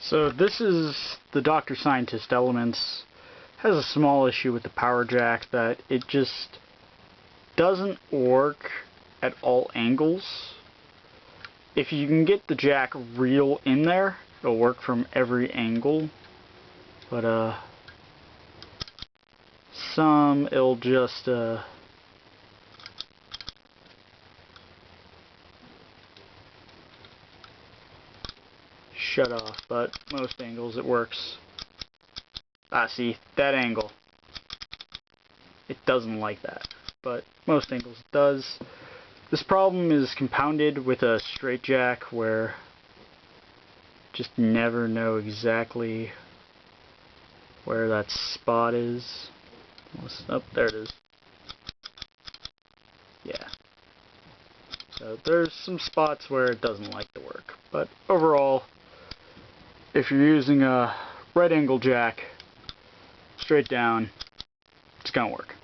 So this is the Dr. Scientist Elements. Has a small issue with the power jack that it just doesn't work at all angles. If you can get the jack real in there, it'll work from every angle. But some it'll just shut off, but most angles it works. See, that angle. It doesn't like that, but most angles it does. This problem is compounded with a straight jack where just never know exactly where that spot is. Oh, there it is. Yeah. So there's some spots where it doesn't like to work, but overall, if you're using a right angle jack straight down, it's gonna work.